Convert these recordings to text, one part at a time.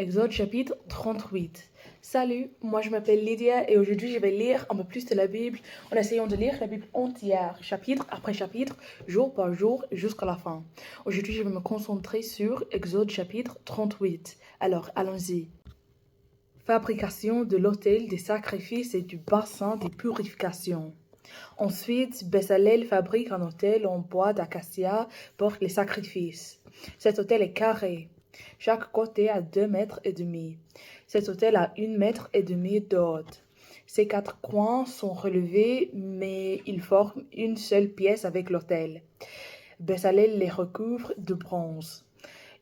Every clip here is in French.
Exode chapitre 38. Salut, moi je m'appelle Lydia et aujourd'hui je vais lire un peu plus de la Bible en essayant de lire la Bible entière, chapitre après chapitre, jour par jour jusqu'à la fin. Aujourd'hui je vais me concentrer sur Exode chapitre 38. Alors allons-y. Fabrication de l'autel des sacrifices et du bassin des purifications. Ensuite, Bezalel fabrique un autel en bois d'acacia pour les sacrifices. Cet autel est carré. Chaque côté a 2,5 mètres. Cet autel a 1,5 mètre de haut. Ses 4 coins sont relevés, mais ils forment une seule pièce avec l'autel. Bezalel les recouvre de bronze.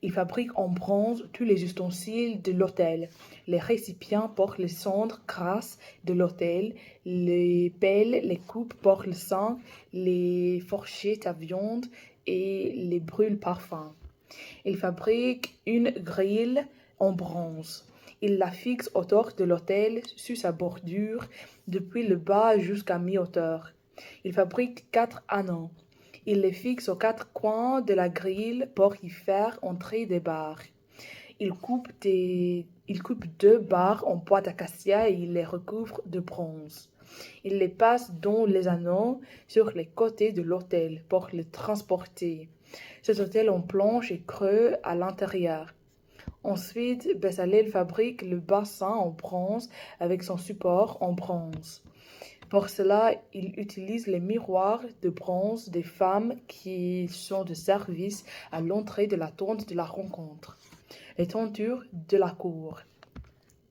Il fabrique en bronze tous les ustensiles de l'autel, les récipients pour les cendres grasses de l'autel, les pelles, les coupes pour le sang, les fourchettes à viande et les brûle-parfums. Il fabrique une grille en bronze. Il la fixe autour de l'autel sur sa bordure, depuis le bas jusqu'à mi-hauteur. Il fabrique 4 anneaux. Il les fixe aux 4 coins de la grille pour y faire entrer des barres. Il coupe 2 barres en bois d'acacia et il les recouvre de bronze. Il les passe dans les anneaux sur les côtés de l'autel pour les transporter. Cet autel en planche est creux à l'intérieur. Ensuite, Bezalel fabrique le bassin en bronze avec son support en bronze. Pour cela, il utilise les miroirs de bronze des femmes qui sont de service à l'entrée de la tente de la rencontre. Les tentures de la cour.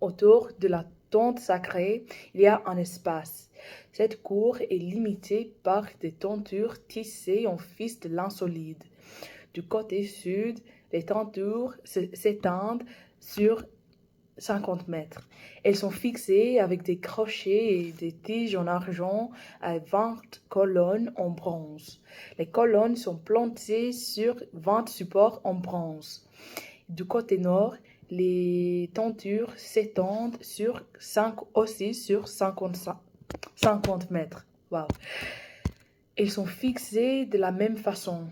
Autour de la tente sacrée, il y a un espace. Cette cour est limitée par des tentures tissées en fils de lin solide. Du côté sud, les tentures s'étendent sur 50 mètres. Elles sont fixées avec des crochets et des tiges en argent à 20 colonnes en bronze. Les colonnes sont plantées sur 20 supports en bronze. Du côté nord, les tentures s'étendent aussi sur 50 mètres. Wow. Elles sont fixées de la même façon.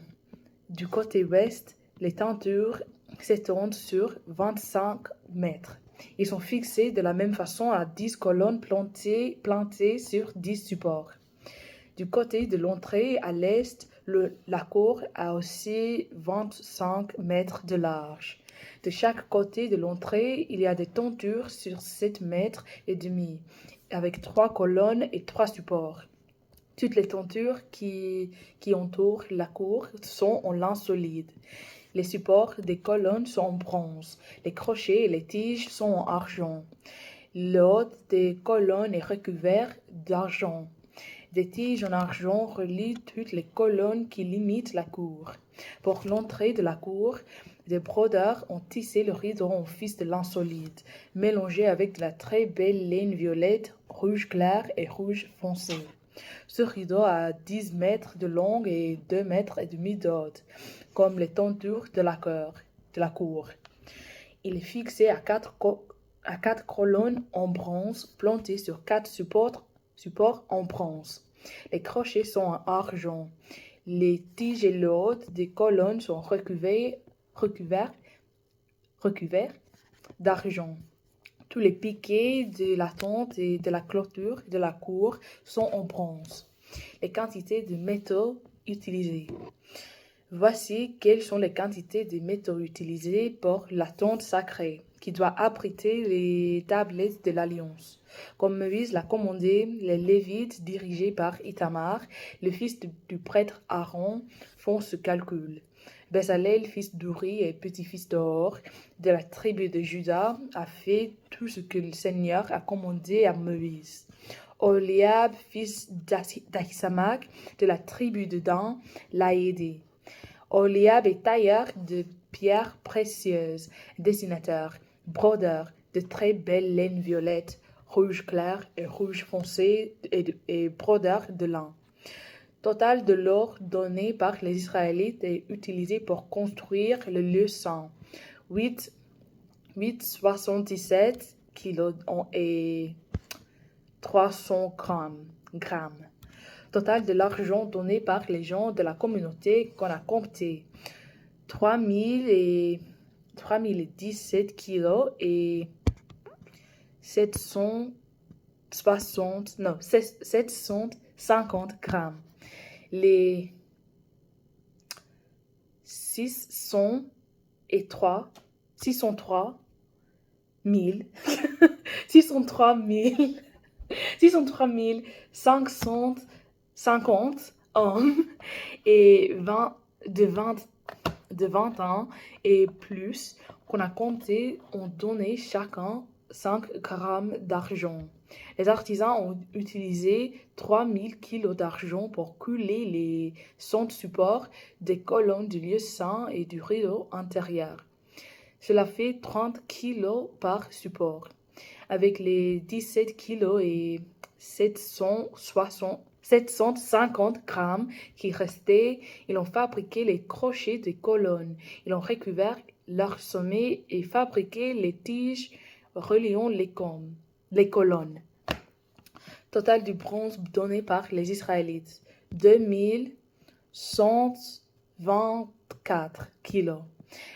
Du côté ouest, les tentures s'étendent sur 25 mètres. Ils sont fixés de la même façon à 10 colonnes plantées sur 10 supports. Du côté de l'entrée à l'est, la cour a aussi 25 mètres de large. De chaque côté de l'entrée, il y a des tentures sur 7 mètres et demi, avec 3 colonnes et 3 supports. Toutes les tentures qui entourent la cour sont en lin solide. Les supports des colonnes sont en bronze. Les crochets et les tiges sont en argent. Le haut des colonnes est recouvert d'argent. Des tiges en argent relient toutes les colonnes qui limitent la cour. Pour l'entrée de la cour, des brodeurs ont tissé le rideau en fils de lin solide, mélangé avec de la très belle laine violette, rouge clair et rouge foncé. Ce rideau a 10 mètres de long et 2,5 mètres de haut, comme les tentures de la cour. Il est fixé à 4 colonnes en bronze plantées sur 4 supports en bronze. Les crochets sont en argent. Les tiges et le haut des colonnes sont recouverts d'argent. Tous les piquets de la tente et de la clôture de la cour sont en bronze. Les quantités de métaux utilisées. Voici quelles sont les quantités de métaux utilisées pour la tente sacrée, qui doit abriter les tablettes de l'Alliance. Comme Moïse l'a commandé, les Lévites, dirigés par Ithamar, le fils du prêtre Aaron, font ce calcul. Bezalel, fils d'Uri et petit-fils d'Or, de la tribu de Juda, a fait tout ce que le Seigneur a commandé à Moïse. Oliab, fils d'Ahisamach, de la tribu de Dan, l'a aidé. Oliab est tailleur de pierres précieuses, dessinateur, brodeur de très belles laines violettes, rouge clair et rouge foncé et brodeur de lin. Total de l'or donné par les Israélites est utilisé pour construire le lieu saint. 8,77 kg et 300 grammes. Total de l'argent donné par les gens de la communauté qu'on a compté. 3 3017 kilos et 750 grammes. Les 603 000 603 550 hommes et 20 ans et plus qu'on a compté ont donné chacun 5 grammes d'argent. Les artisans ont utilisé 3000 kilos d'argent pour couler les 100 supports des colonnes du lieu saint et du rideau intérieur. Cela fait 30 kilos par support. Avec les 17 kilos et 750 grammes qui restaient, ils ont fabriqué les crochets des colonnes. Ils ont recouvert leur sommet et fabriqué les tiges reliant les colonnes. Total du bronze donné par les Israélites, 2124 kilos.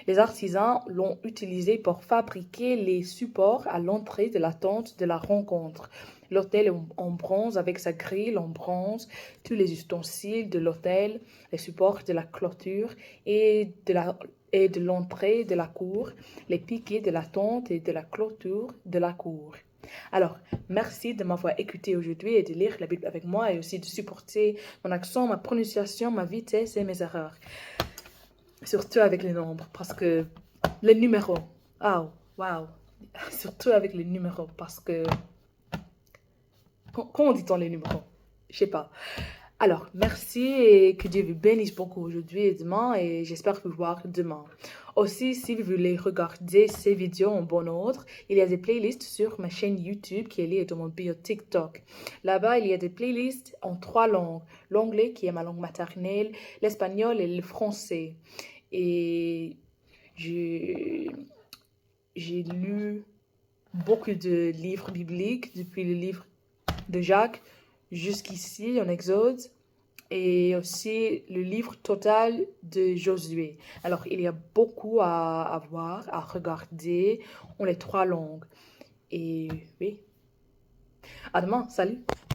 Les artisans l'ont utilisé pour fabriquer les supports à l'entrée de la tente de la rencontre. L'autel en bronze avec sa grille en bronze, tous les ustensiles de l'autel, les supports de la clôture et de l'entrée de la cour, les piquets de la tente et de la clôture de la cour. Alors, merci de m'avoir écouté aujourd'hui et de lire la Bible avec moi et aussi de supporter mon accent, ma prononciation, ma vitesse et mes erreurs. Surtout avec les nombres, parce que les numéros, wow, surtout avec les numéros, parce que, comment dit-on les numéros? Je sais pas. Alors, merci et que Dieu vous bénisse beaucoup aujourd'hui et demain et j'espère vous voir demain. Aussi, si vous voulez regarder ces vidéos en bon ordre, il y a des playlists sur ma chaîne YouTube qui est liée dans mon bio TikTok. Là-bas, il y a des playlists en 3 langues. L'anglais qui est ma langue maternelle, l'espagnol et le français. Et j'ai lu beaucoup de livres bibliques depuis le livre de Jacques jusqu'ici en Exode et aussi le livre total de Josué. Alors, il y a beaucoup à voir, à regarder en les 3 langues. Et oui, à demain, salut!